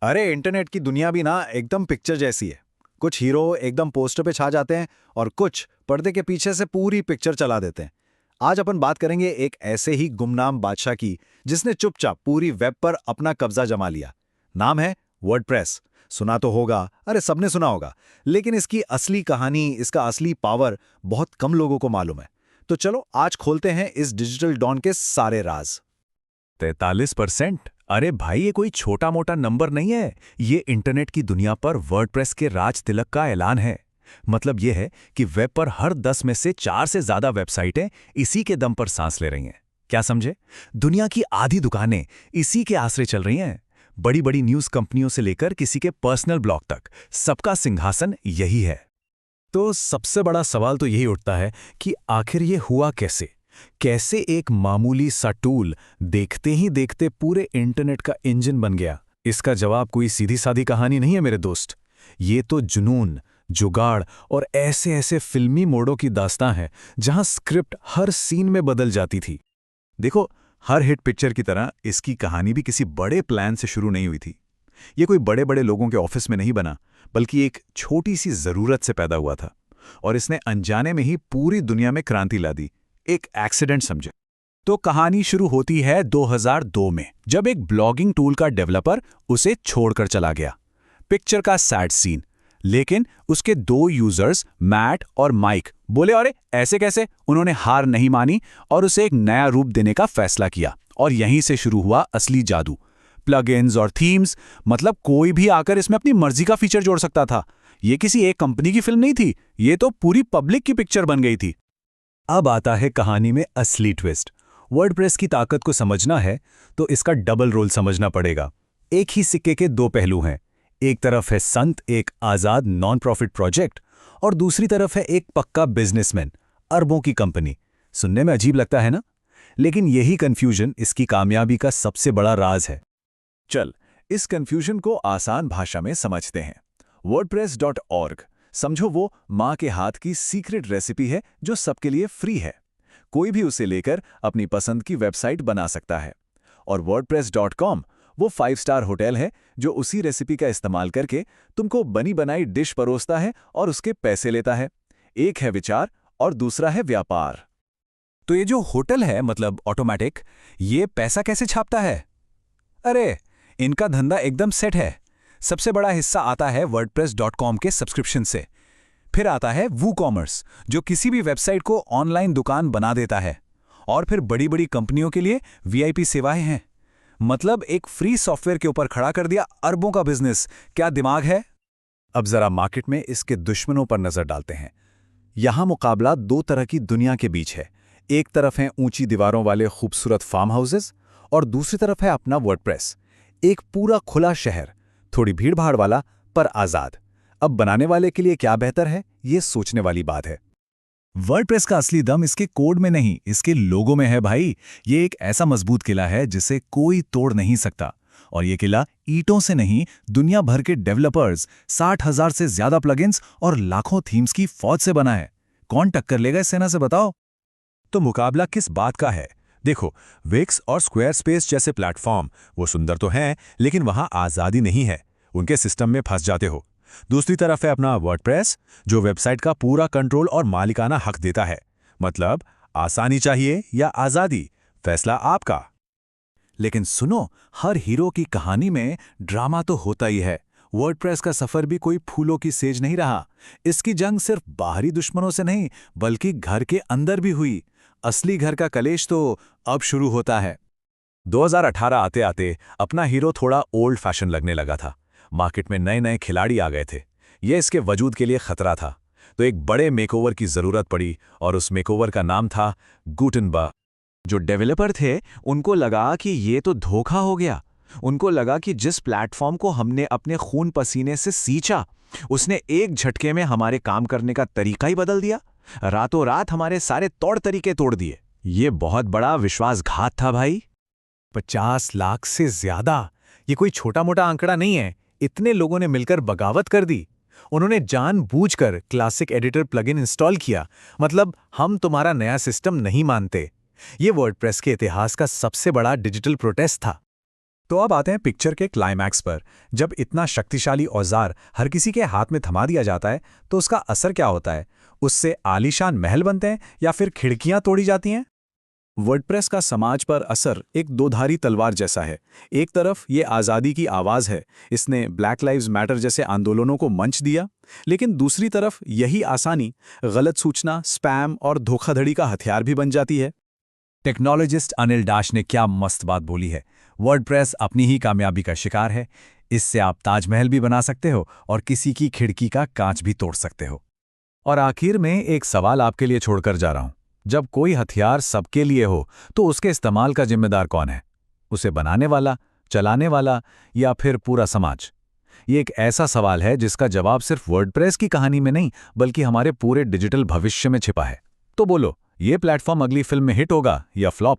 अरे इंटरनेट की दुनिया भी ना एकदम पिक्चर जैसी है। कुछ हीरो एकदम पोस्टर पे छा जाते हैं और कुछ पर्दे के पीछे से पूरी पिक्चर चला देते हैं। आज अपन बात करेंगे एक ऐसे ही गुमनाम बादशाह की जिसने चुपचाप पूरी वेब पर अपना कब्जा जमा लिया। नाम है वर्डप्रेस। सुना तो होगा, अरे सबने सुना होगा, लेकिन इसकी असली कहानी, इसका असली पावर बहुत कम लोगों को मालूम है। तो चलो आज खोलते हैं इस डिजिटल डॉन के सारे राज। 43%? अरे भाई, ये कोई छोटा मोटा नंबर नहीं है। ये इंटरनेट की दुनिया पर वर्डप्रेस के राज तिलक का ऐलान है। मतलब ये है कि वेब पर हर 10 में से 4 से ज्यादा वेबसाइटें इसी के दम पर सांस ले रही हैं। क्या समझे? दुनिया की आधी दुकानें इसी के आसरे चल रही हैं। बड़ी बड़ी न्यूज कंपनियों से लेकर किसी के पर्सनल ब्लॉग तक, सबका सिंहासन यही है। तो सबसे बड़ा सवाल तो यही उठता है कि आखिर ये हुआ कैसे? कैसे एक मामूली सा टूल देखते ही देखते पूरे इंटरनेट का इंजन बन गया? इसका जवाब कोई सीधी सादी कहानी नहीं है मेरे दोस्त। ये तो जुनून, जुगाड़ और ऐसे ऐसे फिल्मी मोड़ों की दास्तां है जहां स्क्रिप्ट हर सीन में बदल जाती थी। देखो, हर हिट पिक्चर की तरह इसकी कहानी भी किसी बड़े प्लान से शुरू नहीं हुई थी। ये कोई बड़े बड़े लोगों के ऑफिस में नहीं बना, बल्कि एक छोटी सी जरूरत से पैदा हुआ था। और इसने अनजाने में ही पूरी दुनिया में क्रांति ला दी। एक एक्सीडेंट समझे। तो कहानी शुरू होती है 2002 में, जब एक ब्लॉगिंग टूल का डेवलपर उसे छोड़कर चला गया। पिक्चर का सैड सीन। लेकिन उसके 2 यूजर्स, मैट और माइक, बोले अरे ऐसे कैसे? उन्होंने हार नहीं मानी और उसे एक नया रूप देने का फैसला किया। और यहीं से शुरू हुआ असली जादू। प्लगइन्स और थीम्स, मतलब कोई भी आकर इसमें अपनी मर्जी का फीचर जोड़ सकता था। ये किसी एक कंपनी की फिल्म नहीं थी, ये तो पूरी पब्लिक की पिक्चर बन गई थी। अब आता है कहानी में असली ट्विस्ट। वर्डप्रेस की ताकत को समझना है तो इसका डबल रोल समझना पड़ेगा। एक ही सिक्के के 2 पहलू हैं। एक तरफ है संत, एक आजाद नॉन प्रॉफिट प्रोजेक्ट, और दूसरी तरफ है एक पक्का बिजनेसमैन, अरबों की कंपनी। सुनने में अजीब लगता है ना? लेकिन यही कंफ्यूजन इसकी कामयाबी का सबसे बड़ा राज है। चल, इस कंफ्यूजन को आसान भाषा में समझते हैं। wordpress.org समझो वो माँ के हाथ की सीक्रेट रेसिपी है जो सबके लिए फ्री है। कोई भी उसे लेकर अपनी पसंद की वेबसाइट बना सकता है। और wordpress.com वो 5 स्टार होटल है जो उसी रेसिपी का इस्तेमाल करके तुमको बनी बनाई डिश परोसता है और उसके पैसे लेता है। एक है विचार और दूसरा है व्यापार। तो ये जो होटल है, मतलब ऑटोमेटिक, ये पैसा कैसे छापता है? अरे, इनका धंधा एकदम सेट है। सबसे बड़ा हिस्सा आता है wordpress.com के सब्सक्रिप्शन से। फिर आता है वूकॉमर्स, जो किसी भी वेबसाइट को ऑनलाइन दुकान बना देता है। और फिर बड़ी बड़ी कंपनियों के लिए वीआईपी सेवाएं हैं। मतलब एक फ्री सॉफ्टवेयर के ऊपर खड़ा कर दिया अरबों का बिजनेस। क्या दिमाग है? अब जरा मार्केट में इसके दुश्मनों पर नजर डालते हैं। यहां मुकाबला 2 तरह की दुनिया के बीच है। एक तरफ हैं ऊंची दीवारों वाले खूबसूरत फार्म हाउसेस और दूसरी तरफ है अपना वर्डप्रेस, एक पूरा खुला शहर, थोड़ी भीड़-भाड़ वाला पर आजाद। अब बनाने वाले के लिए क्या बेहतर है, ये सोचने वाली बात है। वर्डप्रेस का असली दम इसके कोड में नहीं, इसके लोगो में है भाई। ये एक ऐसा मजबूत किला है जिसे कोई तोड़ नहीं सकता। और ये किला ईंटों से नहीं, दुनिया भर के डेवलपर्स, 60,000 से ज्यादा प्लगइन्स और लाखों थीम्स की फौज से बना है। कौन टक्कर लेगा इस सेना से, बताओ? तो मुकाबला किस बात का है? देखो, विक्स और स्क्वायर स्पेस जैसे प्लेटफॉर्म वो सुंदर तो हैं, लेकिन वहां आजादी नहीं है। उनके सिस्टम में फंस जाते हो। दूसरी तरफ है अपना वर्डप्रेस, जो वेबसाइट का पूरा कंट्रोल और मालिकाना हक देता है। मतलब आसानी चाहिए या आजादी, फैसला आपका। लेकिन सुनो, हर हीरो की कहानी में ड्रामा तो होता ही है। वर्डप्रेस का सफर भी कोई फूलों की सेज नहीं रहा। इसकी जंग सिर्फ बाहरी दुश्मनों से नहीं, बल्कि घर के अंदर भी हुई। असली घर का कलेश तो अब शुरू होता है। 2018 आते आते अपना हीरो थोड़ा ओल्ड फैशन लगने लगा था। मार्केट में नए नए खिलाड़ी आ गए थे। यह इसके वजूद के लिए खतरा था। तो एक बड़े मेकओवर की जरूरत पड़ी और उस मेकओवर का नाम था गुटेनबर्ग। जो डेवलपर थे, उनको लगा कि ये तो धोखा हो गया। उनको लगा कि जिस प्लेटफॉर्म को हमने अपने खून पसीने से सींचा, उसने एक झटके में हमारे काम करने का तरीका ही बदल दिया। रातों रात हमारे सारे तौर तरीके तोड़ दिए। ये बहुत बड़ा विश्वासघात था भाई। 50 लाख से ज्यादा, ये कोई छोटा मोटा आंकड़ा नहीं है। इतने लोगों ने मिलकर बगावत कर दी। उन्होंने जानबूझकर क्लासिक एडिटर प्लगइन इंस्टॉल किया। मतलब, हम तुम्हारा नया सिस्टम नहीं मानते। ये वर्डप्रेस के इतिहास का सबसे बड़ा डिजिटल प्रोटेस्ट था। तो अब आते हैं पिक्चर के क्लाइमैक्स पर। जब इतना शक्तिशाली औजार हर किसी के हाथ में थमा दिया जाता है तो उसका असर क्या होता है? उससे आलीशान महल बनते हैं या फिर खिड़कियां तोड़ी जाती हैं? वर्डप्रेस का समाज पर असर एक दोधारी तलवार जैसा है। एक तरफ ये आज़ादी की आवाज़ है, इसने ब्लैक लाइव्स मैटर जैसे आंदोलनों को मंच दिया, लेकिन दूसरी तरफ यही आसानी गलत सूचना, स्पैम और धोखाधड़ी का हथियार भी बन जाती है। टेक्नोलॉजिस्ट अनिल दाश ने क्या मस्त बात बोली है। वर्डप्रेस अपनी ही कामयाबी का शिकार है। इससे आप ताजमहल भी बना सकते हो और किसी की खिड़की का कांच भी तोड़ सकते हो। और आखिर में एक सवाल आपके लिए छोड़कर जा रहा हूं। जब कोई हथियार सबके लिए हो तो उसके इस्तेमाल का जिम्मेदार कौन है? उसे बनाने वाला, चलाने वाला या फिर पूरा समाज? ये एक ऐसा सवाल है जिसका जवाब सिर्फ वर्डप्रेस की कहानी में नहीं बल्कि हमारे पूरे डिजिटल भविष्य में छिपा है। तो बोलो, ये प्लेटफॉर्म अगली फिल्म में हिट होगा या फ्लॉप?